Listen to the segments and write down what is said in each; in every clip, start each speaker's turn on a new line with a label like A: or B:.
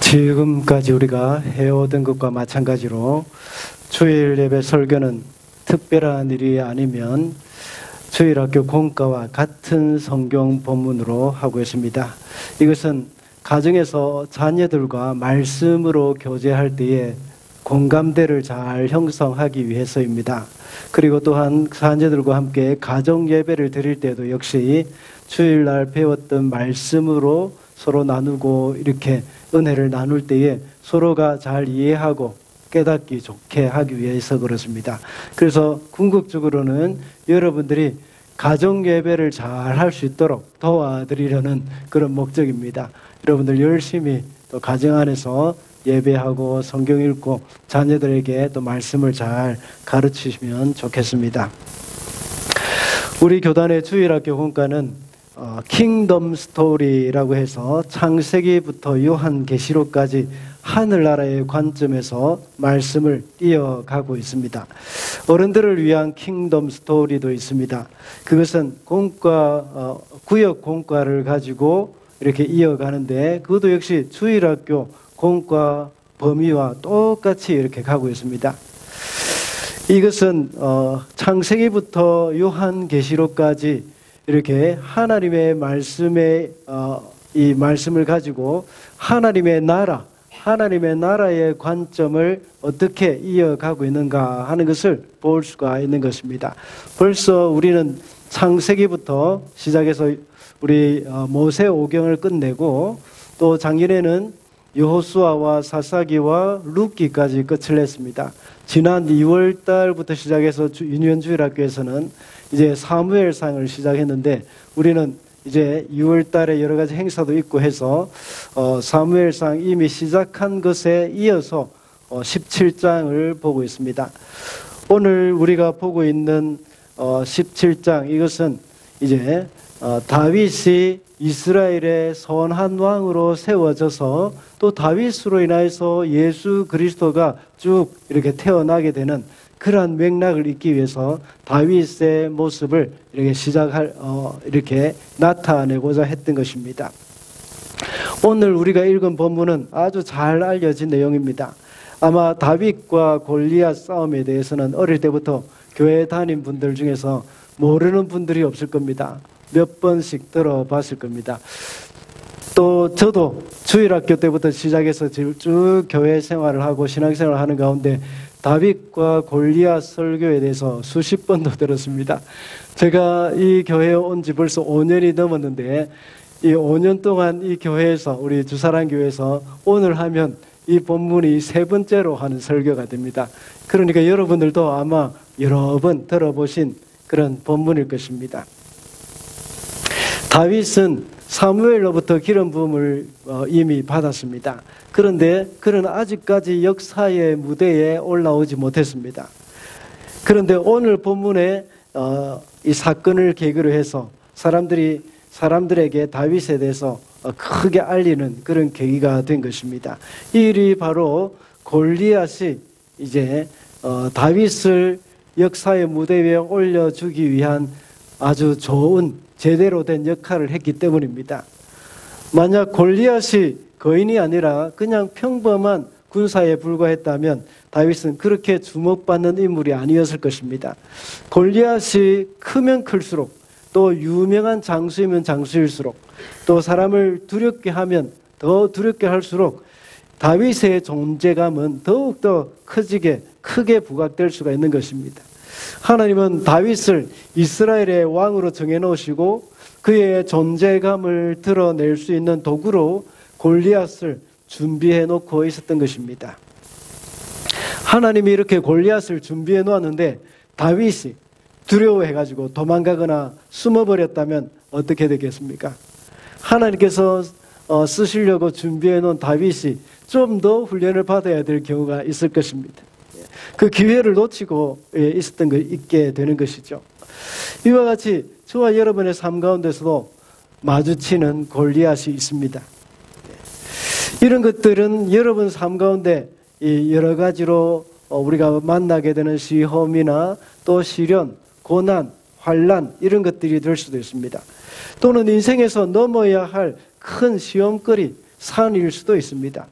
A: 지금까지 우리가 해오던 것과 마찬가지로 주일 예배 설교는 특별한 일이 아니면 주일학교 공과와 같은 성경 본문으로 하고 있습니다. 이것은 가정에서 자녀들과 말씀으로 교제할 때에 공감대를 잘 형성하기 위해서입니다. 그리고 또한 자녀들과 함께 가정 예배를 드릴 때도 역시 주일날 배웠던 말씀으로 서로 나누고 이렇게 은혜를 나눌 때에 서로가 잘 이해하고 깨닫기 좋게 하기 위해서 그렇습니다. 그래서 궁극적으로는 여러분들이 가정 예배를 잘 할 수 있도록 도와드리려는 그런 목적입니다. 여러분들 열심히 또 가정 안에서 예배하고 성경 읽고 자녀들에게 또 말씀을 잘 가르치시면 좋겠습니다. 우리 교단의 주일학교 공과는 킹덤 스토리라고 해서 창세기부터 요한계시록까지 하늘나라의 관점에서 말씀을 이어가고 있습니다. 어른들을 위한 킹덤 스토리도 있습니다. 그것은 공과, 구역 공과를 가지고 이렇게 이어가는데 그것도 역시 주일학교 공과 범위와 똑같이 이렇게 가고 있습니다. 이것은 창세기부터 요한계시록까지 이렇게 하나님의 말씀에 이 말씀을 가지고 하나님의 나라의 관점을 어떻게 이어가고 있는가 하는 것을 볼 수가 있는 것입니다. 벌써 우리는 창세기부터 시작해서 우리 모세오경을 끝내고 또 작년에는 여호수아와 사사기와 룻기까지 끝을 냈습니다. 지난 2월 달부터 시작해서 유년주일학교에서는 이제 사무엘상을 시작했는데 우리는 이제 2월 달에 여러 가지 행사도 있고 해서 사무엘상 이미 시작한 것에 이어서 17장을 보고 있습니다. 오늘 우리가 보고 있는 17장 이것은 이제 다윗이 이스라엘의 선한 왕으로 세워져서 또 다윗으로 인하여서 예수 그리스도가 쭉 이렇게 태어나게 되는 그러한 맥락을 잇기 위해서 다윗의 모습을 이렇게 이렇게 나타내고자 했던 것입니다. 오늘 우리가 읽은 본문은 아주 잘 알려진 내용입니다. 아마 다윗과 골리앗 싸움에 대해서는 어릴 때부터 교회 다닌 분들 중에서 모르는 분들이 없을 겁니다. 몇 번씩 들어봤을 겁니다. 또 저도 주일학교 때부터 시작해서 쭉 교회 생활을 하고 신앙생활을 하는 가운데 다윗과 골리앗 설교에 대해서 수십 번도 들었습니다. 제가 이 교회에 온 지 벌써 5년이 넘었는데 이 5년 동안 이 교회에서 우리 주사랑교회에서 오늘 하면 이 본문이 세 번째로 하는 설교가 됩니다. 그러니까 여러분들도 아마 여러 번 들어보신 그런 본문일 것입니다. 다윗은 사무엘로부터 기름 부음을 이미 받았습니다. 그런데 그는 아직까지 역사의 무대에 올라오지 못했습니다. 그런데 오늘 본문에 이 사건을 계기로 해서 사람들에게 다윗에 대해서 크게 알리는 그런 계기가 된 것입니다. 이 일이 바로 골리앗이 이제 다윗을 역사의 무대 위에 올려주기 위한 아주 좋은 제대로 된 역할을 했기 때문입니다. 만약 골리앗이 거인이 아니라 그냥 평범한 군사에 불과했다면 다윗은 그렇게 주목받는 인물이 아니었을 것입니다. 골리앗이 크면 클수록 또 유명한 장수이면 장수일수록 또 사람을 두렵게 하면 더 두렵게 할수록 다윗의 존재감은 더욱더 크게 부각될 수가 있는 것입니다. 하나님은 다윗을 이스라엘의 왕으로 정해놓으시고 그의 존재감을 드러낼 수 있는 도구로 골리앗을 준비해 놓고 있었던 것입니다. 하나님이 이렇게 골리앗을 준비해 놓았는데 다윗이 두려워해가지고 도망가거나 숨어버렸다면 어떻게 되겠습니까? 하나님께서 쓰시려고 준비해 놓은 다윗이 좀 더 훈련을 받아야 될 경우가 있을 것입니다. 그 기회를 놓치고 있게 되는 것이죠. 이와 같이 저와 여러분의 삶 가운데서도 마주치는 골리앗이 있습니다. 이런 것들은 여러분 삶 가운데 여러 가지로 우리가 만나게 되는 시험이나 또 시련, 고난, 환난 이런 것들이 될 수도 있습니다. 또는 인생에서 넘어야 할 큰 시험거리, 산일 수도 있습니다.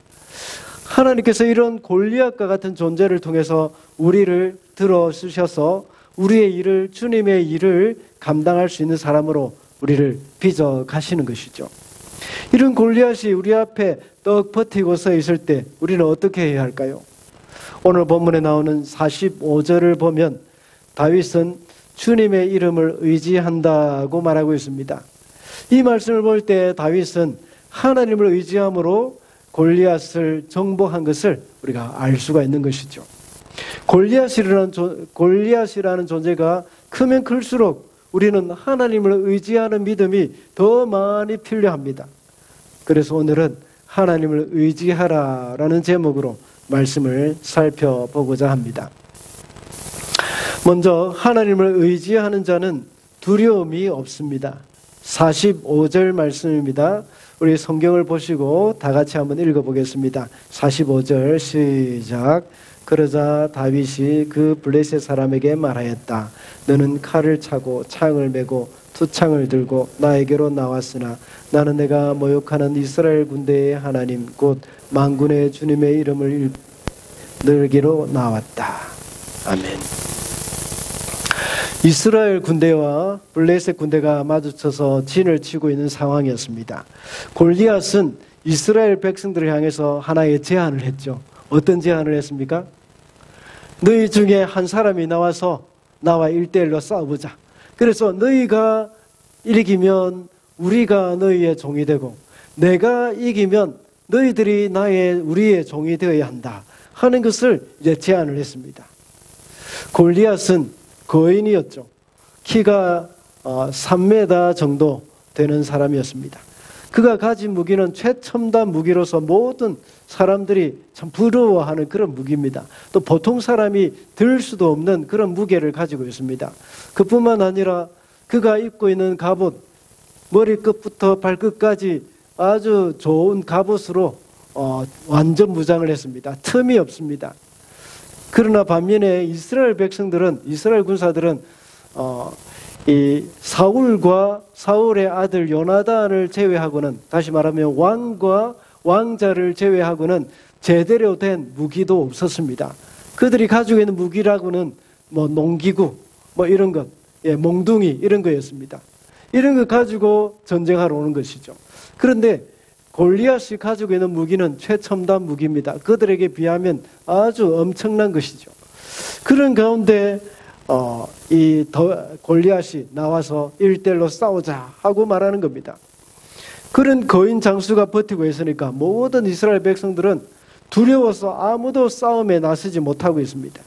A: 하나님께서 이런 골리앗과 같은 존재를 통해서 우리를 들어주셔서 우리의 일을, 주님의 일을 감당할 수 있는 사람으로 우리를 빚어 가시는 것이죠. 이런 골리앗이 우리 앞에 떡 버티고 서 있을 때 우리는 어떻게 해야 할까요? 오늘 본문에 나오는 45절을 보면 다윗은 주님의 이름을 의지한다고 말하고 있습니다. 이 말씀을 볼 때 다윗은 하나님을 의지함으로 골리앗을 정복한 것을 우리가 알 수가 있는 것이죠. 골리앗이라는 존재가 크면 클수록 우리는 하나님을 의지하는 믿음이 더 많이 필요합니다. 그래서 오늘은 하나님을 의지하라라는 제목으로 말씀을 살펴보고자 합니다. 먼저 하나님을 의지하는 자는 두려움이 없습니다. 45절 말씀입니다. 우리 성경을 보시고 다 같이 한번 읽어보겠습니다. 45절 시작. 그러자 다윗이 그 블레셋 사람에게 말하였다. 너는 칼을 차고 창을 메고 두 창을 들고 나에게로 나왔으나 나는 내가 모욕하는 이스라엘 군대의 하나님 곧 만군의 주님의 이름을 들기로 나왔다. 아멘. 이스라엘 군대와 블레셋 군대가 마주쳐서 진을 치고 있는 상황이었습니다. 골리앗은 이스라엘 백성들을 향해서 하나의 제안을 했죠. 어떤 제안을 했습니까? 너희 중에 한 사람이 나와서 나와 1대1로 싸워보자. 그래서 너희가 이기면 우리가 너희의 종이 되고 내가 이기면 너희들이 우리의 종이 되어야 한다 하는 것을 이제 제안을 했습니다. 골리앗은 거인이었죠. 키가 3m 정도 되는 사람이었습니다. 그가 가진 무기는 최첨단 무기로서 모든 사람들이 참 부러워하는 그런 무기입니다. 또 보통 사람이 들 수도 없는 그런 무게를 가지고 있습니다. 그뿐만 아니라 그가 입고 있는 갑옷, 머리끝부터 발끝까지 아주 좋은 갑옷으로 완전 무장을 했습니다. 틈이 없습니다. 그러나 반면에 이스라엘 군사들은 이 사울과 사울의 아들 요나단을 제외하고는, 다시 말하면 왕과 왕자를 제외하고는 제대로 된 무기도 없었습니다. 그들이 가지고 있는 무기라고는 농기구 이런 것, 몽둥이 이런 거였습니다. 이런 것 가지고 전쟁하러 오는 것이죠. 그런데 골리앗이 가지고 있는 무기는 최첨단 무기입니다. 그들에게 비하면 아주 엄청난 것이죠. 그런 가운데 골리앗이 나와서 1대1로 싸우자 하고 말하는 겁니다. 그런 거인 장수가 버티고 있으니까 모든 이스라엘 백성들은 두려워서 아무도 싸움에 나서지 못하고 있습니다.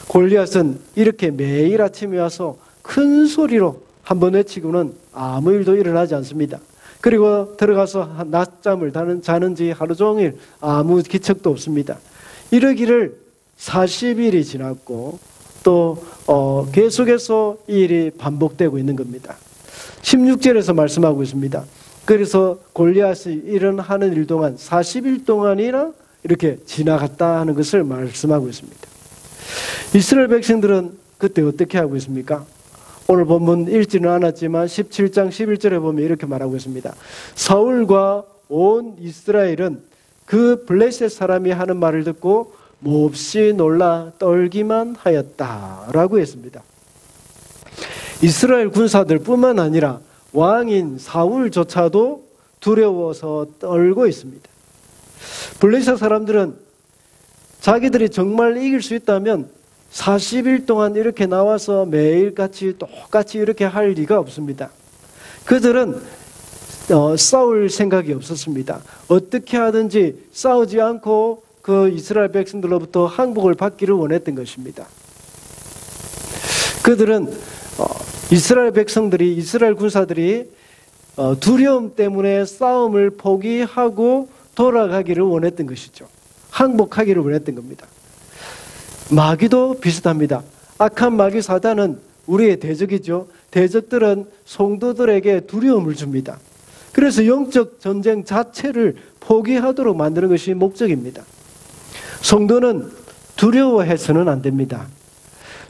A: 골리앗은 이렇게 매일 아침에 와서 큰 소리로 한번 외치고는 아무 일도 일어나지 않습니다. 그리고 들어가서 낮잠을 자는지 하루 종일 아무 기척도 없습니다. 이러기를 40일이 지났고 또 계속해서 이 일이 반복되고 있는 겁니다. 16절에서 말씀하고 있습니다. 그래서 골리앗이 하는 일 동안 40일 동안이나 이렇게 지나갔다 하는 것을 말씀하고 있습니다. 이스라엘 백성들은 그때 어떻게 하고 있습니까? 오늘 본문 읽지는 않았지만 17장 11절에 보면 이렇게 말하고 있습니다. 사울과 온 이스라엘은 그 블레셋 사람이 하는 말을 듣고 몹시 놀라 떨기만 하였다라고 했습니다. 이스라엘 군사들 뿐만 아니라 왕인 사울조차도 두려워서 떨고 있습니다. 블레셋 사람들은 자기들이 정말 이길 수 있다면 40일 동안 이렇게 나와서 매일같이 똑같이 이렇게 할 리가 없습니다. 그들은 싸울 생각이 없었습니다. 어떻게 하든지 싸우지 않고 그 이스라엘 백성들로부터 항복을 받기를 원했던 것입니다. 그들은 이스라엘 군사들이 두려움 때문에 싸움을 포기하고 돌아가기를 원했던 것이죠. 항복하기를 원했던 겁니다. 마귀도 비슷합니다. 악한 마귀 사단은 우리의 대적이죠. 대적들은 성도들에게 두려움을 줍니다. 그래서 영적 전쟁 자체를 포기하도록 만드는 것이 목적입니다. 성도는 두려워해서는 안 됩니다.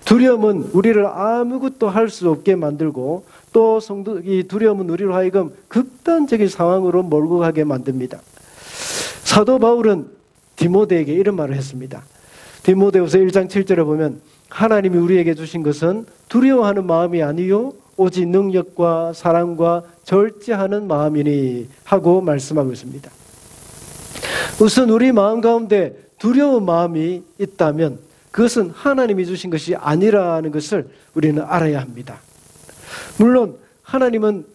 A: 두려움은 우리를 아무것도 할 수 없게 만들고 또 이 두려움은 우리로 하여금 극단적인 상황으로 몰고 가게 만듭니다. 사도 바울은 디모데에게 이런 말을 했습니다. 디모데후서 1장 7절에 보면 하나님이 우리에게 주신 것은 두려워하는 마음이 아니요 오직 능력과 사랑과 절제하는 마음이니 하고 말씀하고 있습니다. 우선 우리 마음 가운데 두려운 마음이 있다면 그것은 하나님이 주신 것이 아니라는 것을 우리는 알아야 합니다. 물론 하나님을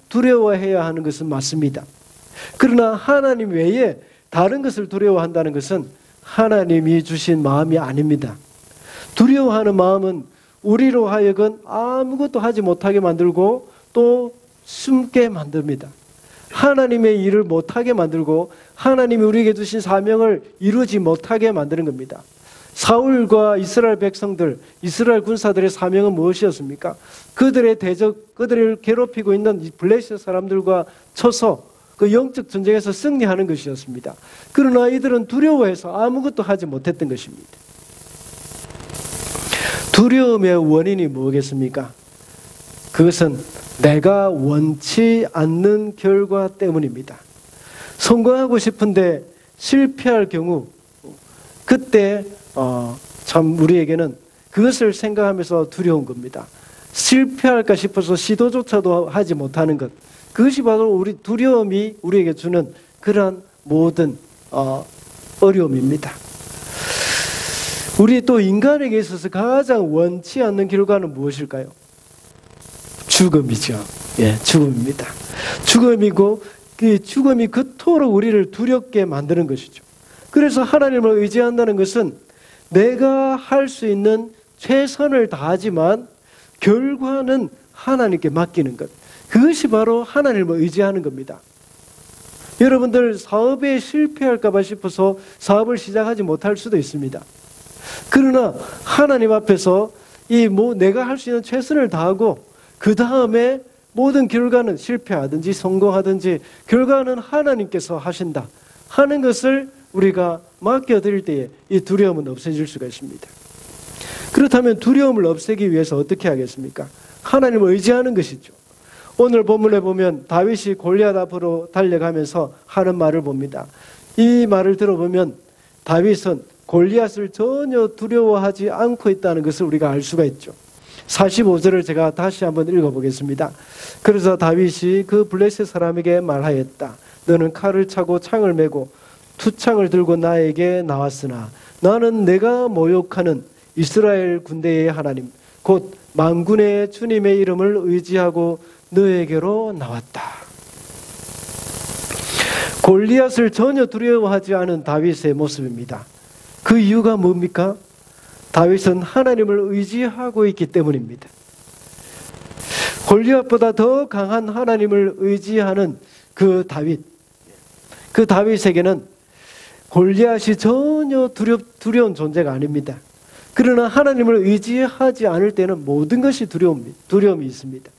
A: 두려워해야 하는 것은 맞습니다. 그러나 하나님 외에 다른 것을 두려워한다는 것은 하나님이 주신 마음이 아닙니다. 두려워하는 마음은 우리로 하여금 아무것도 하지 못하게 만들고 또 숨게 만듭니다. 하나님의 일을 못하게 만들고 하나님이 우리에게 주신 사명을 이루지 못하게 만드는 겁니다. 사울과 이스라엘 백성들, 이스라엘 군사들의 사명은 무엇이었습니까? 그들을 괴롭히고 있는 블레셋 사람들과 쳐서 그 영적 전쟁에서 승리하는 것이었습니다. 그러나 이들은 두려워해서 아무것도 하지 못했던 것입니다. 두려움의 원인이 뭐겠습니까? 그것은 내가 원치 않는 결과 때문입니다. 성공하고 싶은데 실패할 경우 그때 참 우리에게는 그것을 생각하면서 두려운 겁니다. 실패할까 싶어서 시도조차도 하지 못하는 것, 그것이 바로 우리 두려움이 우리에게 주는 그러한 모든 어려움입니다. 우리 또 인간에게 있어서 가장 원치 않는 결과는 무엇일까요? 죽음이죠. 예, 죽음입니다. 죽음이고 그 죽음이 그토록 우리를 두렵게 만드는 것이죠. 그래서 하나님을 의지한다는 것은 내가 할 수 있는 최선을 다하지만 결과는 하나님께 맡기는 것. 그것이 바로 하나님을 의지하는 겁니다. 여러분들 사업에 실패할까 봐 싶어서 사업을 시작하지 못할 수도 있습니다. 그러나 하나님 앞에서 내가 할 수 있는 최선을 다하고 그 다음에 모든 결과는 실패하든지 성공하든지 결과는 하나님께서 하신다 하는 것을 우리가 맡겨드릴 때에 이 두려움은 없어질 수가 있습니다. 그렇다면 두려움을 없애기 위해서 어떻게 하겠습니까? 하나님을 의지하는 것이죠. 오늘 본문에 보면 다윗이 골리앗 앞으로 달려가면서 하는 말을 봅니다. 이 말을 들어보면 다윗은 골리앗을 전혀 두려워하지 않고 있다는 것을 우리가 알 수가 있죠. 45절을 제가 다시 한번 읽어보겠습니다. 그래서 다윗이 그 블레셋 사람에게 말하였다. 너는 칼을 차고 창을 메고 투창을 들고 나에게 나왔으나 나는 내가 모욕하는 이스라엘 군대의 하나님 곧 만군의 주님의 이름을 의지하고 너에게로 나왔다. 골리앗을 전혀 두려워하지 않은 다윗의 모습입니다. 그 이유가 뭡니까? 다윗은 하나님을 의지하고 있기 때문입니다. 골리앗보다 더 강한 하나님을 의지하는 그 다윗에게는 골리앗이 전혀 두려운 존재가 아닙니다. 그러나 하나님을 의지하지 않을 때는 모든 것이 두려움이 있습니다.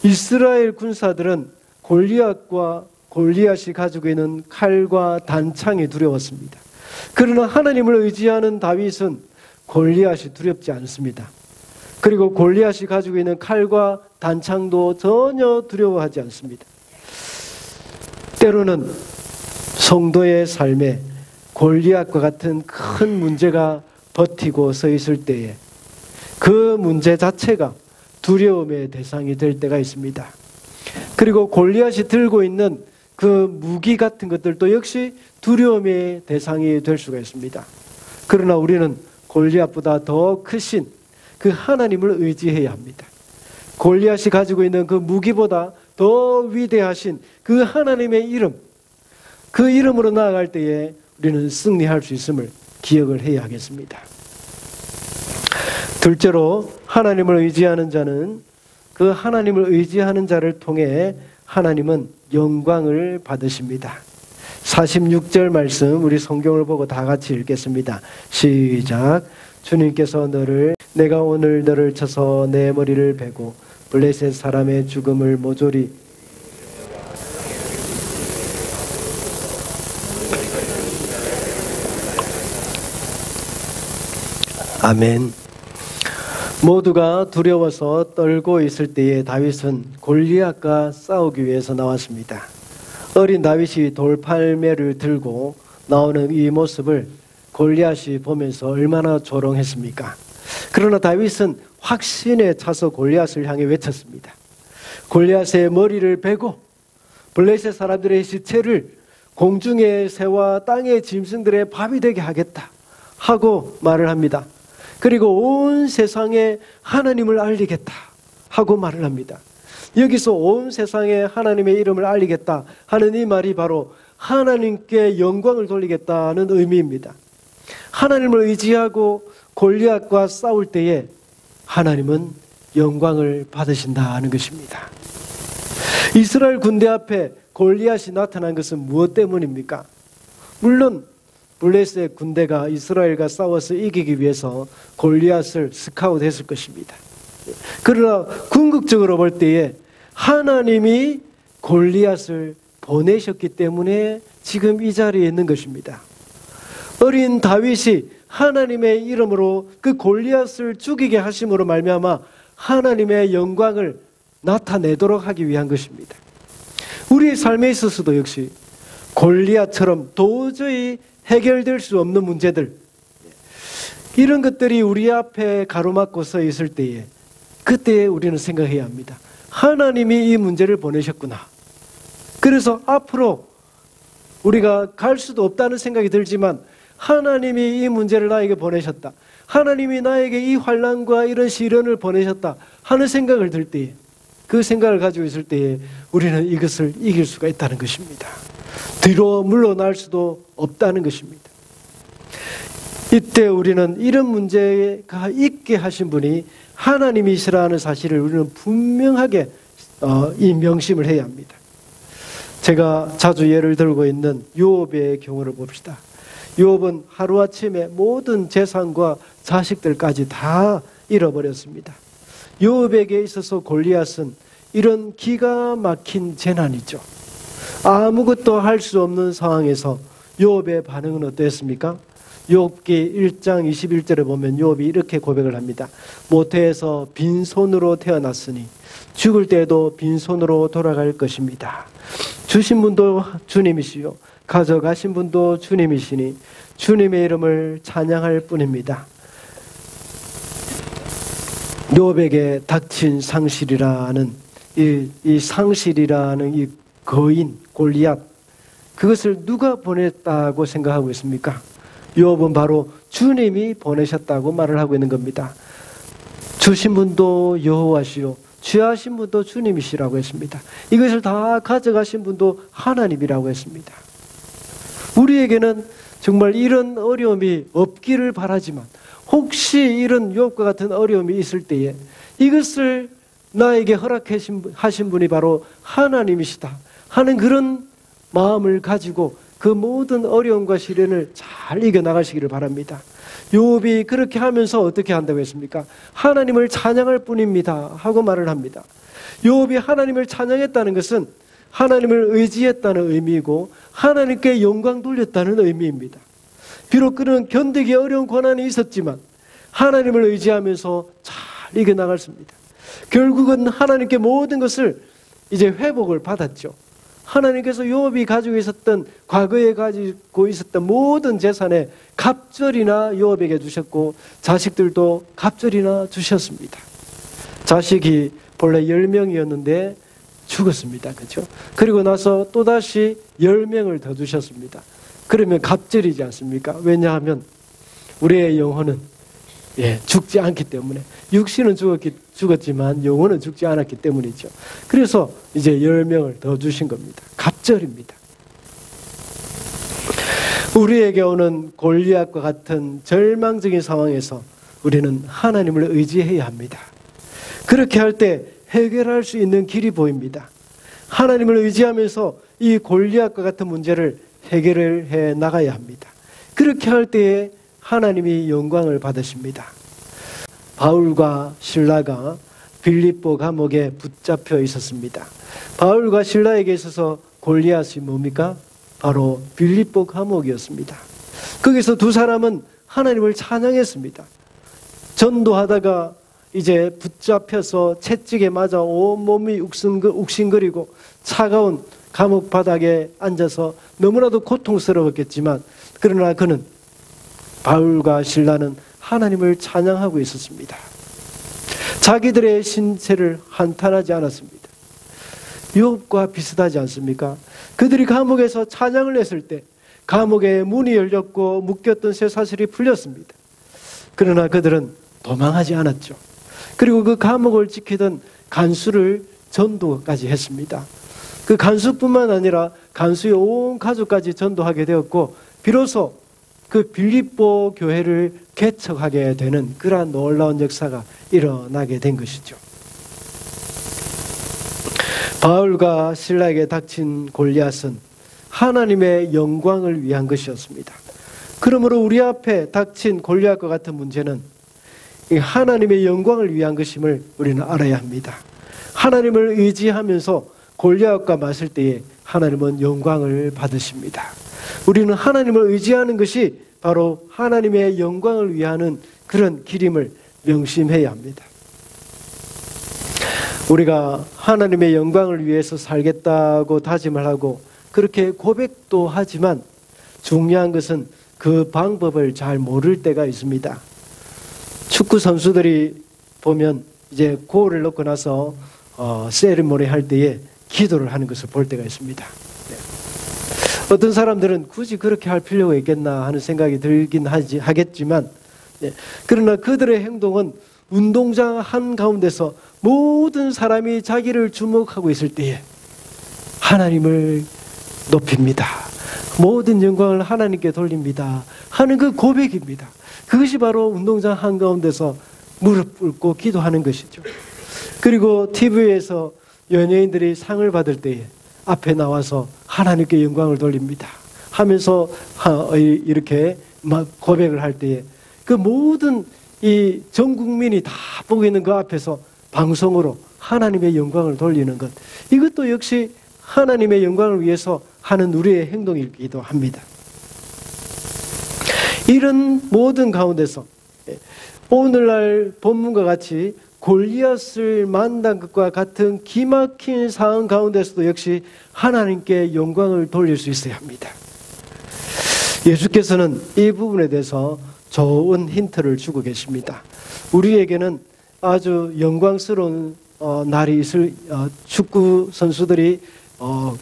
A: 이스라엘 군사들은 골리앗이 가지고 있는 칼과 단창이 두려웠습니다. 그러나 하나님을 의지하는 다윗은 골리앗이 두렵지 않습니다. 그리고 골리앗이 가지고 있는 칼과 단창도 전혀 두려워하지 않습니다. 때로는 성도의 삶에 골리앗과 같은 큰 문제가 버티고 서 있을 때에 그 문제 자체가 두려움의 대상이 될 때가 있습니다. 그리고 골리앗이 들고 있는 그 무기 같은 것들도 역시 두려움의 대상이 될 수가 있습니다. 그러나 우리는 골리앗보다 더 크신 그 하나님을 의지해야 합니다. 골리앗이 가지고 있는 그 무기보다 더 위대하신 그 하나님의 이름, 그 이름으로 나아갈 때에 우리는 승리할 수 있음을 기억을 해야 하겠습니다. 둘째로 하나님을 의지하는 자는 그 하나님을 의지하는 자를 통해 하나님은 영광을 받으십니다. 46절 말씀 우리 성경을 보고 다 같이 읽겠습니다. 시작. 주님께서 내가 오늘 너를 쳐서 내 머리를 베고 블레셋 사람의 죽음을 모조리 아멘. 모두가 두려워서 떨고 있을 때에 다윗은 골리앗과 싸우기 위해서 나왔습니다. 어린 다윗이 돌팔매를 들고 나오는 이 모습을 골리앗이 보면서 얼마나 조롱했습니까? 그러나 다윗은 확신에 차서 골리앗을 향해 외쳤습니다. 골리앗의 머리를 베고 블레셋 사람들의 시체를 공중의 새와 땅의 짐승들의 밥이 되게 하겠다 하고 말을 합니다. 그리고 온 세상에 하나님을 알리겠다 하고 말을 합니다. 여기서 온 세상에 하나님의 이름을 알리겠다 하는 이 말이 바로 하나님께 영광을 돌리겠다는 의미입니다. 하나님을 의지하고 골리앗과 싸울 때에 하나님은 영광을 받으신다는 것입니다. 이스라엘 군대 앞에 골리앗이 나타난 것은 무엇 때문입니까? 물론 블레셋 군대가 이스라엘과 싸워서 이기기 위해서 골리앗을 스카웃했을 것입니다. 그러나 궁극적으로 볼 때에 하나님이 골리앗을 보내셨기 때문에 지금 이 자리에 있는 것입니다. 어린 다윗이 하나님의 이름으로 그 골리앗을 죽이게 하심으로 말미암아 하나님의 영광을 나타내도록 하기 위한 것입니다. 우리의 삶에 있어서도 역시 골리앗처럼 도저히 해결될 수 없는 문제들, 이런 것들이 우리 앞에 가로막고 서 있을 때에 그때 우리는 생각해야 합니다. 하나님이 이 문제를 보내셨구나. 그래서 앞으로 우리가 갈 수도 없다는 생각이 들지만 하나님이 이 문제를 나에게 보내셨다. 하나님이 나에게 이 환난과 이런 시련을 보내셨다 하는 생각을 들 때에, 그 생각을 가지고 있을 때에 우리는 이것을 이길 수가 있다는 것입니다. 뒤로 물러날 수도 없다는 것입니다. 이때 우리는 이런 문제가 있게 하신 분이 하나님이시라는 사실을 우리는 분명하게 이 명심을 해야 합니다. 제가 자주 예를 들고 있는 요업의 경우를 봅시다. 요업은 하루아침에 모든 재산과 자식들까지 다 잃어버렸습니다. 요업에게 있어서 골리앗은 이런 기가 막힌 재난이죠. 아무것도 할 수 없는 상황에서 요업의 반응은 어땠습니까? 욥기 1장 21절에 보면 욥이 이렇게 고백을 합니다. 모태에서 빈손으로 태어났으니 죽을 때도 빈손으로 돌아갈 것입니다. 주신 분도 주님이시요 가져가신 분도 주님이시니 주님의 이름을 찬양할 뿐입니다. 욥에게 닥친 상실이라는 이 상실이라는 이 거인 골리앗, 그것을 누가 보냈다고 생각하고 있습니까? 욥은 바로 주님이 보내셨다고 말을 하고 있는 겁니다. 주신 분도 여호와시요 취하신 분도 주님이시라고 했습니다. 이것을 다 가져가신 분도 하나님이라고 했습니다. 우리에게는 정말 이런 어려움이 없기를 바라지만 혹시 이런 욥과 같은 어려움이 있을 때에 이것을 나에게 허락하신 분이 바로 하나님이시다 하는 그런 마음을 가지고 그 모든 어려움과 시련을 잘 이겨나가시기를 바랍니다. 욥이 그렇게 하면서 어떻게 한다고 했습니까? 하나님을 찬양할 뿐입니다 하고 말을 합니다. 욥이 하나님을 찬양했다는 것은 하나님을 의지했다는 의미이고 하나님께 영광 돌렸다는 의미입니다. 비록 그는 견디기 어려운 고난이 있었지만 하나님을 의지하면서 잘 이겨나갔습니다. 결국은 하나님께 모든 것을 이제 회복을 받았죠. 하나님께서 욥이 가지고 있었던, 과거에 가지고 있었던 모든 재산에 갑절이나 욥에게 주셨고 자식들도 갑절이나 주셨습니다. 자식이 본래 10명이었는데 죽었습니다. 그렇죠? 그리고 나서 또다시 10명을 더 주셨습니다. 그러면 갑절이지 않습니까? 왜냐하면 우리의 영혼은 죽지 않기 때문에, 육신은 죽었지만 영혼은 죽지 않았기 때문이죠. 그래서 이제 10명을 더 주신 겁니다. 갑절입니다. 우리에게 오는 골리앗과 같은 절망적인 상황에서 우리는 하나님을 의지해야 합니다. 그렇게 할 때 해결할 수 있는 길이 보입니다. 하나님을 의지하면서 이 골리앗과 같은 문제를 해결을 해 나가야 합니다. 그렇게 할 때에 하나님이 영광을 받으십니다. 바울과 실라가 빌립보 감옥에 붙잡혀 있었습니다. 바울과 실라에게 있어서 골리앗이 뭡니까? 바로 빌립보 감옥이었습니다. 거기서 두 사람은 하나님을 찬양했습니다. 전도하다가 이제 붙잡혀서 채찍에 맞아 온몸이 욱신거리고 차가운 감옥 바닥에 앉아서 너무나도 고통스러웠겠지만 그러나 그는 바울과 실라는 하나님을 찬양하고 있었습니다. 자기들의 신체를 한탄하지 않았습니다. 욥과 비슷하지 않습니까? 그들이 감옥에서 찬양을 했을 때 감옥의 문이 열렸고 묶였던 쇠사슬이 풀렸습니다. 그러나 그들은 도망하지 않았죠. 그리고 그 감옥을 지키던 간수를 전도까지 했습니다. 그 간수뿐만 아니라 간수의 온 가족까지 전도하게 되었고 비로소 그 빌립보 교회를 개척하게 되는 그러한 놀라운 역사가 일어나게 된 것이죠. 바울과 실라에게 닥친 골리앗은 하나님의 영광을 위한 것이었습니다. 그러므로 우리 앞에 닥친 골리앗과 같은 문제는 하나님의 영광을 위한 것임을 우리는 알아야 합니다. 하나님을 의지하면서 골리앗과 맞설 때에 하나님은 영광을 받으십니다. 우리는 하나님을 의지하는 것이 바로 하나님의 영광을 위하는 그런 길임을 명심해야 합니다. 우리가 하나님의 영광을 위해서 살겠다고 다짐을 하고 그렇게 고백도 하지만 중요한 것은 그 방법을 잘 모를 때가 있습니다. 축구 선수들이 보면 이제 골을 넣고 나서 세리머니 할 때에 기도를 하는 것을 볼 때가 있습니다. 어떤 사람들은 굳이 그렇게 할 필요가 있겠나 하는 생각이 들긴 하겠지만 그러나 그들의 행동은 운동장 한가운데서 모든 사람이 자기를 주목하고 있을 때에 하나님을 높입니다. 모든 영광을 하나님께 돌립니다 하는 그 고백입니다. 그것이 바로 운동장 한가운데서 무릎 꿇고 기도하는 것이죠. 그리고 TV에서 연예인들이 상을 받을 때에 앞에 나와서 하나님께 영광을 돌립니다 하면서 이렇게 막 고백을 할 때에 그 모든 이 전 국민이 다 보고 있는 그 앞에서 방송으로 하나님의 영광을 돌리는 것, 이것도 역시 하나님의 영광을 위해서 하는 우리의 행동이기도 합니다. 이런 모든 가운데서 오늘날 본문과 같이 골리앗을 만난 것과 같은 기막힌 상황 가운데서도 역시 하나님께 영광을 돌릴 수 있어야 합니다. 예수께서는 이 부분에 대해서 좋은 힌트를 주고 계십니다. 우리에게는 아주 영광스러운 날이 있을 축구 선수들이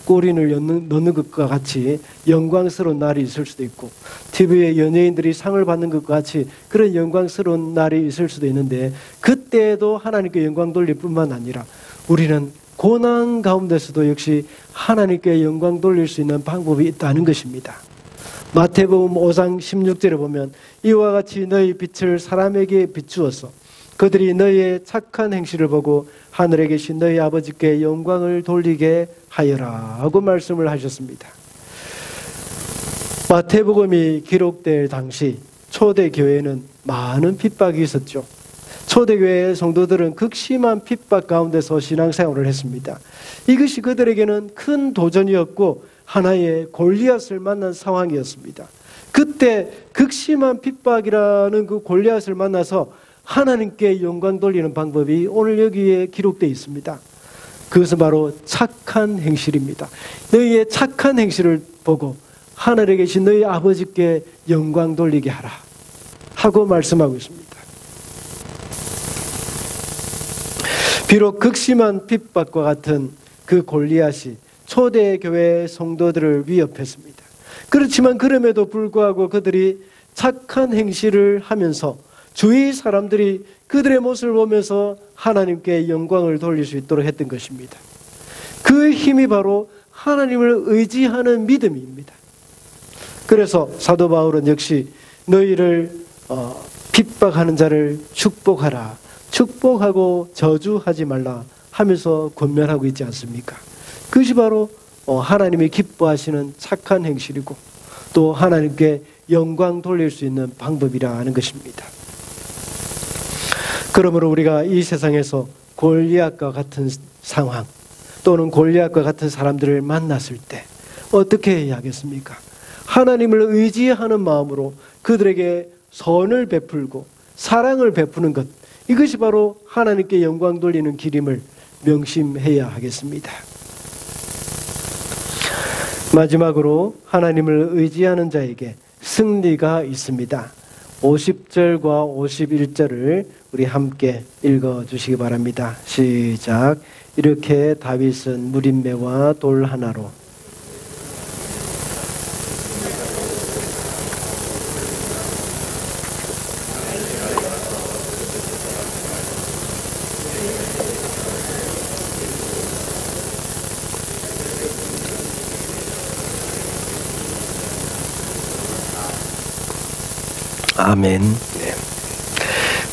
A: 골인을 넣는 것과 같이 영광스러운 날이 있을 수도 있고 TV에 연예인들이 상을 받는 것과 같이 그런 영광스러운 날이 있을 수도 있는데 그때도 하나님께 영광 돌릴 뿐만 아니라 우리는 고난 가운데서도 역시 하나님께 영광 돌릴 수 있는 방법이 있다는 것입니다. 마태복음 5장 16절에 보면 이와 같이 너희 빛을 사람에게 비추어서 그들이 너희의 착한 행실을 보고 하늘에 계신 너희 아버지께 영광을 돌리게 하여라 하고 말씀을 하셨습니다. 마태복음이 기록될 당시 초대교회는 많은 핍박이 있었죠. 초대교회의 성도들은 극심한 핍박 가운데서 신앙생활을 했습니다. 이것이 그들에게는 큰 도전이었고 하나의 골리앗을 만난 상황이었습니다. 그때 극심한 핍박이라는 그 골리앗을 만나서 하나님께 영광 돌리는 방법이 오늘 여기에 기록되어 있습니다. 그것은 바로 착한 행실입니다. 너희의 착한 행실을 보고 하늘에 계신 너희 아버지께 영광 돌리게 하라 하고 말씀하고 있습니다. 비록 극심한 핍박과 같은 그 골리앗이 초대교회 성도들을 위협했습니다. 그렇지만 그럼에도 불구하고 그들이 착한 행실을 하면서 주위 사람들이 그들의 모습을 보면서 하나님께 영광을 돌릴 수 있도록 했던 것입니다. 그 힘이 바로 하나님을 의지하는 믿음입니다. 그래서 사도 바울은 역시 너희를 핍박하는 자를 축복하라, 축복하고 저주하지 말라 하면서 권면하고 있지 않습니까? 그것이 바로 하나님이 기뻐하시는 착한 행실이고 또 하나님께 영광 돌릴 수 있는 방법이라 하는 것입니다. 그러므로 우리가 이 세상에서 골리앗과 같은 상황 또는 골리앗과 같은 사람들을 만났을 때 어떻게 해야 하겠습니까? 하나님을 의지하는 마음으로 그들에게 선을 베풀고 사랑을 베푸는 것, 이것이 바로 하나님께 영광 돌리는 길임을 명심해야 하겠습니다. 마지막으로 하나님을 의지하는 자에게 승리가 있습니다. 50절과 51절을 우리 함께 읽어주시기 바랍니다. 시작. 이렇게 다윗은 무림매와 돌 하나로 아멘. 네.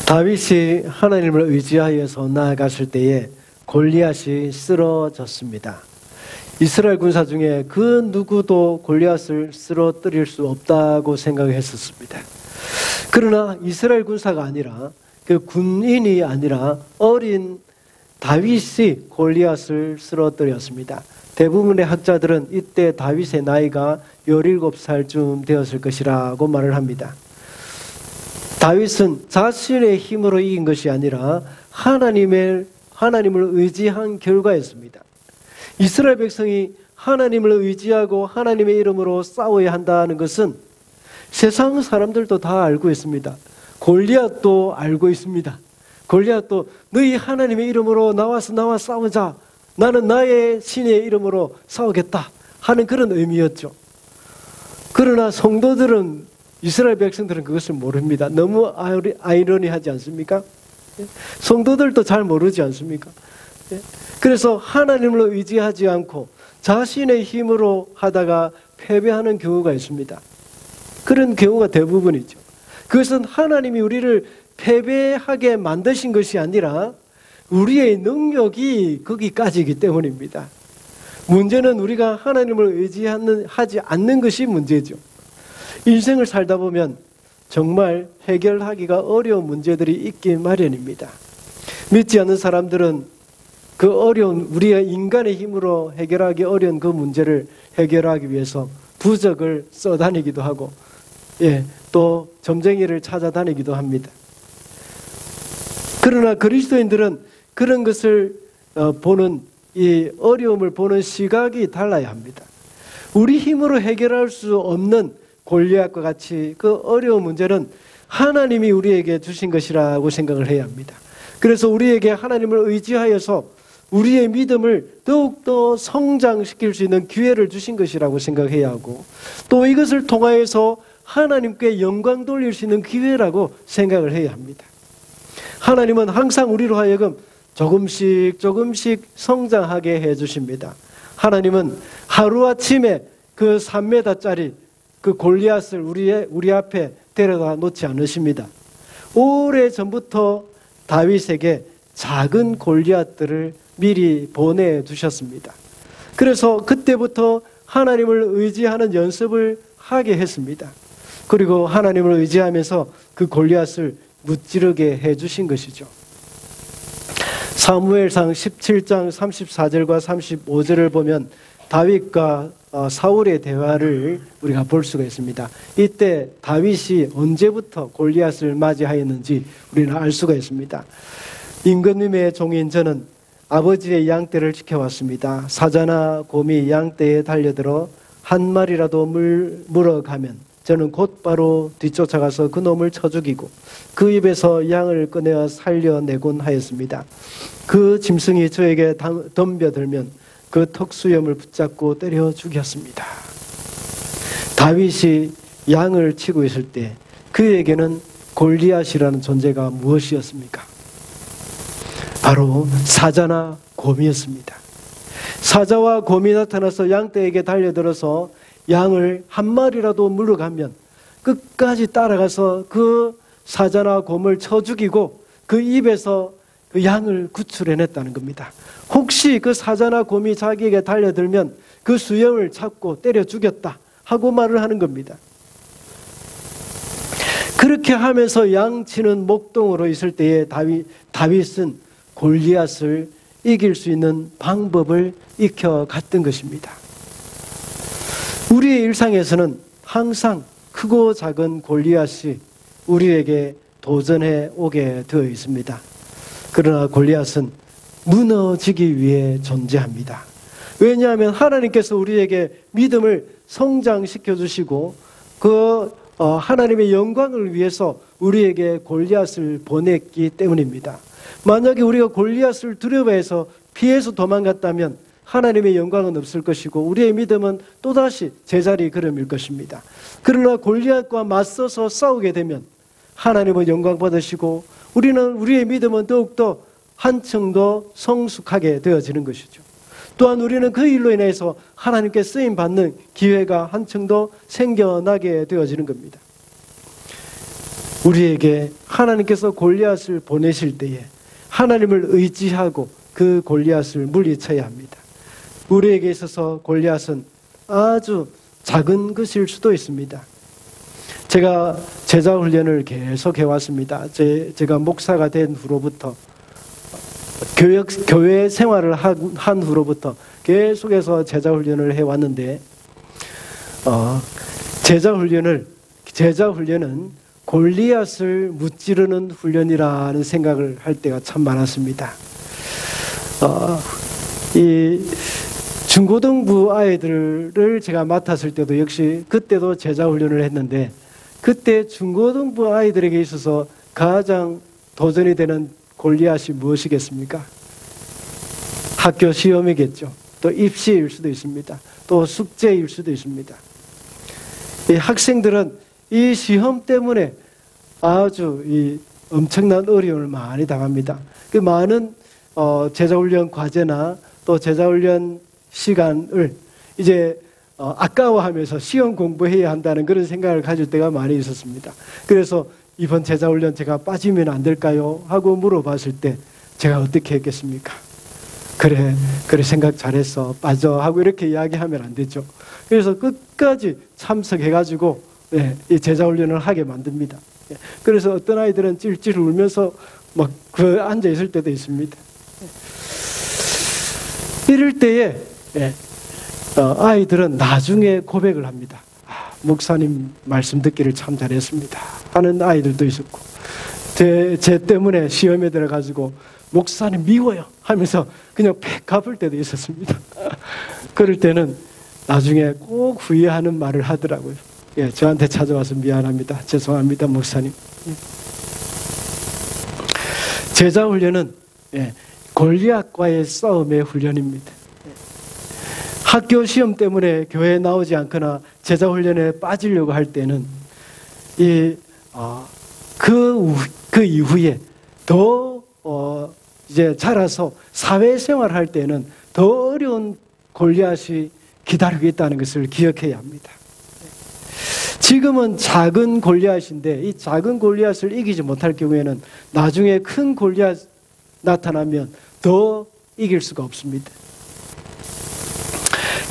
A: 다윗이 하나님을 의지하여서 나아갔을 때에 골리앗이 쓰러졌습니다. 이스라엘 군사 중에 그 누구도 골리앗을 쓰러뜨릴 수 없다고 생각했었습니다. 그러나 이스라엘 군사가 아니라 그 군인이 아니라 어린 다윗이 골리앗을 쓰러뜨렸습니다. 대부분의 학자들은 이때 다윗의 나이가 17살쯤 되었을 것이라고 말을 합니다. 다윗은 자신의 힘으로 이긴 것이 아니라 하나님을 의지한 결과였습니다. 이스라엘 백성이 하나님을 의지하고 하나님의 이름으로 싸워야 한다는 것은 세상 사람들도 다 알고 있습니다. 골리앗도 알고 있습니다. 골리앗도 너희 하나님의 이름으로 나와 싸우자. 나는 나의 신의 이름으로 싸우겠다 하는 그런 의미였죠. 그러나 성도들은 이스라엘 백성들은 그것을 모릅니다. 너무 아이러니하지 않습니까? 성도들도 잘 모르지 않습니까? 그래서 하나님을 의지하지 않고 자신의 힘으로 하다가 패배하는 경우가 있습니다. 그런 경우가 대부분이죠. 그것은 하나님이 우리를 패배하게 만드신 것이 아니라 우리의 능력이 거기까지이기 때문입니다. 문제는 우리가 하나님을 의지하지 않는 것이 문제죠. 인생을 살다 보면 정말 해결하기가 어려운 문제들이 있기 마련입니다. 믿지 않는 사람들은 그 어려운 우리가 인간의 힘으로 해결하기 어려운 그 문제를 해결하기 위해서 부적을 써다니기도 하고 또 점쟁이를 찾아다니기도 합니다. 그러나 그리스도인들은 그런 것을 보는 이 어려움을 보는 시각이 달라야 합니다. 우리 힘으로 해결할 수 없는 골리앗과 같이 그 어려운 문제는 하나님이 우리에게 주신 것이라고 생각을 해야 합니다. 그래서 우리에게 하나님을 의지하여서 우리의 믿음을 더욱더 성장시킬 수 있는 기회를 주신 것이라고 생각해야 하고 또 이것을 통하여서 하나님께 영광 돌릴 수 있는 기회라고 생각을 해야 합니다. 하나님은 항상 우리로 하여금 조금씩 성장하게 해주십니다. 하나님은 하루아침에 그 3m짜리 그 골리앗을 우리 앞에 데려다 놓지 않으십니다. 오래전부터 다윗에게 작은 골리앗들을 미리 보내두셨습니다. 그래서 그때부터 하나님을 의지하는 연습을 하게 했습니다. 그리고 하나님을 의지하면서 그 골리앗을 무찌르게 해주신 것이죠. 사무엘상 17장 34절과 35절을 보면 다윗과 사울의 대화를 우리가 볼 수가 있습니다. 이때 다윗이 언제부터 골리앗을 맞이하였는지 우리는 알 수가 있습니다. 임금님의 종인 저는 아버지의 양떼를 지켜왔습니다. 사자나 곰이 양떼에 달려들어 한 마리라도 물어가면 저는 곧바로 뒤쫓아가서 그 놈을 쳐 죽이고 그 입에서 양을 꺼내어 살려내곤 하였습니다. 그 짐승이 저에게 덤벼들면 그 턱수염을 붙잡고 때려 죽였습니다. 다윗이 양을 치고 있을 때 그에게는 골리앗이라는 존재가 무엇이었습니까? 바로 사자나 곰이었습니다. 사자와 곰이 나타나서 양떼에게 달려들어서 양을 한 마리라도 물어가면 끝까지 따라가서 그 사자나 곰을 쳐 죽이고 그 입에서 그 양을 구출해냈다는 겁니다. 혹시 그 사자나 곰이 자기에게 달려들면 그 수염을 잡고 때려 죽였다 하고 말을 하는 겁니다. 그렇게 하면서 양치는 목동으로 있을 때에 다윗은 골리앗을 이길 수 있는 방법을 익혀갔던 것입니다. 우리의 일상에서는 항상 크고 작은 골리앗이 우리에게 도전해 오게 되어 있습니다. 그러나 골리앗은 무너지기 위해 존재합니다. 왜냐하면 하나님께서 우리에게 믿음을 성장시켜 주시고 하나님의 영광을 위해서 우리에게 골리앗을 보냈기 때문입니다. 만약에 우리가 골리앗을 두려워해서 피해서 도망갔다면 하나님의 영광은 없을 것이고 우리의 믿음은 또다시 제자리 걸음일 것입니다. 그러나 골리앗과 맞서서 싸우게 되면 하나님은 영광 받으시고 우리의 믿음은 더욱더 한층 더 성숙하게 되어지는 것이죠. 또한 우리는 그 일로 인해서 하나님께 쓰임받는 기회가 한층 더 생겨나게 되어지는 겁니다. 우리에게 하나님께서 골리앗을 보내실 때에 하나님을 의지하고 그 골리앗을 물리쳐야 합니다. 우리에게 있어서 골리앗은 아주 작은 것일 수도 있습니다. 제가 제자 훈련을 계속 해왔습니다. 제가 목사가 된 후로부터 교회 생활을 한 후로부터 계속해서 제자 훈련을 해왔는데 제자 훈련은 골리앗을 무찌르는 훈련이라는 생각을 할 때가 참 많았습니다. 이 중고등부 아이들을 제가 맡았을 때도 역시 그때도 제자 훈련을 했는데 그때 중고등부 아이들에게 있어서 가장 도전이 되는 골리앗이 무엇이겠습니까? 학교 시험이겠죠. 또 입시일 수도 있습니다. 또 숙제일 수도 있습니다. 이 학생들은 이 시험 때문에 아주 엄청난 어려움을 많이 당합니다. 그 많은 제자훈련 과제나 또 제자훈련 시간을 이제 아까워하면서 시험 공부해야 한다는 그런 생각을 가질 때가 많이 있었습니다. 그래서 이번 제자훈련 제가 빠지면 안 될까요? 하고 물어봤을 때 제가 어떻게 했겠습니까? 그래 생각 잘했어, 빠져 하고 이렇게 이야기하면 안 되죠. 그래서 끝까지 참석해가지고 이 제자훈련을 하게 만듭니다. 그래서 어떤 아이들은 찔찔 울면서 막 앉아 있을 때도 있습니다. 이럴 때에 아이들은 나중에 고백을 합니다. 목사님 말씀 듣기를 참 잘했습니다 하는 아이들도 있었고, 제 때문에 시험에 들어가지고 목사님 미워요 하면서 그냥 팩 갚을 때도 있었습니다. 그럴 때는 나중에 꼭 후회하는 말을 하더라고요. 저한테 찾아와서 미안합니다, 죄송합니다 목사님. 제자훈련은 골리앗과의 싸움의 훈련입니다. 학교 시험 때문에 교회에 나오지 않거나 제자훈련에 빠지려고 할 때는 그 이후에 더 이제 자라서 사회생활을 할 때는 더 어려운 골리앗이 기다리고 있다는 것을 기억해야 합니다. 지금은 작은 골리앗인데 이 작은 골리앗을 이기지 못할 경우에는 나중에 큰 골리앗 나타나면 더 이길 수가 없습니다.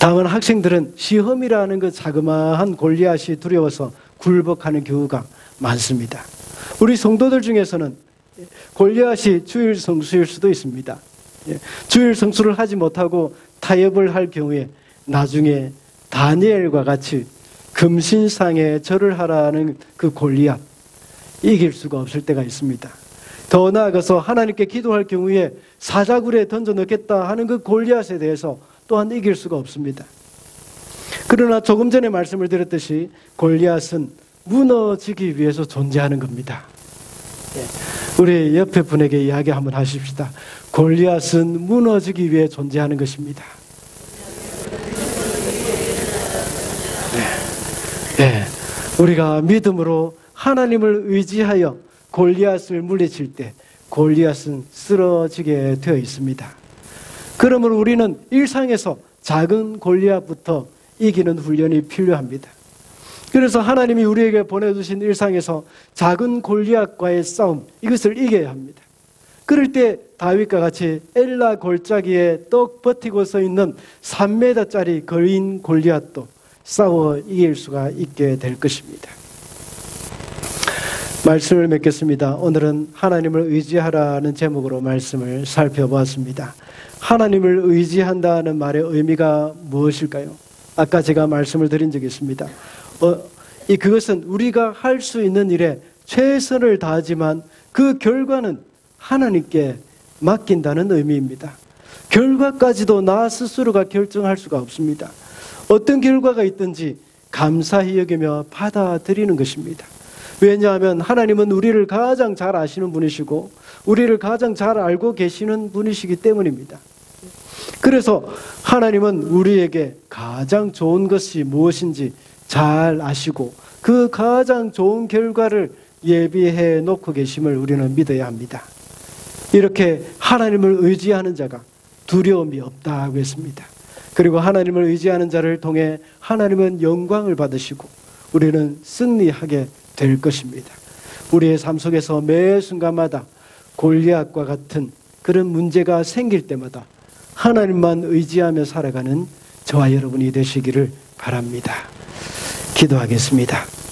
A: 다만 학생들은 시험이라는 그 자그마한 골리앗이 두려워서 굴복하는 경우가 많습니다. 우리 성도들 중에서는 골리앗이 주일 성수일 수도 있습니다. 주일 성수를 하지 못하고 타협을 할 경우에 나중에 다니엘과 같이 금신상에 절을 하라는 그 골리앗 이길 수가 없을 때가 있습니다. 더 나아가서 하나님께 기도할 경우에 사자굴에 던져 넣겠다 하는 그 골리앗에 대해서 또한 이길 수가 없습니다. 그러나 조금 전에 말씀을 드렸듯이 골리앗은 무너지기 위해서 존재하는 겁니다. 우리 옆에 분에게 이야기 한번 하십시다. 골리앗은 무너지기 위해 존재하는 것입니다. 우리가 믿음으로 하나님을 의지하여 골리앗을 물리칠 때 골리앗은 쓰러지게 되어 있습니다. 그러므로 우리는 일상에서 작은 골리앗부터 이기는 훈련이 필요합니다. 그래서 하나님이 우리에게 보내주신 일상에서 작은 골리앗과의 싸움, 이것을 이겨야 합니다. 그럴 때 다윗과 같이 엘라 골짜기에 떡 버티고 서 있는 3m짜리 거인 골리앗도 싸워 이길 수가 있게 될 것입니다. 말씀을 맺겠습니다. 오늘은 하나님을 의지하라는 제목으로 말씀을 살펴보았습니다. 하나님을 의지한다는 말의 의미가 무엇일까요? 아까 제가 말씀을 드린 적이 있습니다. 그것은 우리가 할 수 있는 일에 최선을 다하지만 그 결과는 하나님께 맡긴다는 의미입니다. 결과까지도 나 스스로가 결정할 수가 없습니다. 어떤 결과가 있든지 감사히 여기며 받아들이는 것입니다. 왜냐하면 하나님은 우리를 가장 잘 아시는 분이시고 우리를 가장 잘 알고 계시는 분이시기 때문입니다. 그래서 하나님은 우리에게 가장 좋은 것이 무엇인지 잘 아시고 그 가장 좋은 결과를 예비해 놓고 계심을 우리는 믿어야 합니다. 이렇게 하나님을 의지하는 자가 두려움이 없다고 했습니다. 그리고 하나님을 의지하는 자를 통해 하나님은 영광을 받으시고 우리는 승리하게 될 것입니다. 우리의 삶 속에서 매 순간마다 골리앗과 같은 그런 문제가 생길 때마다 하나님만 의지하며 살아가는 저와 여러분이 되시기를 바랍니다. 기도하겠습니다.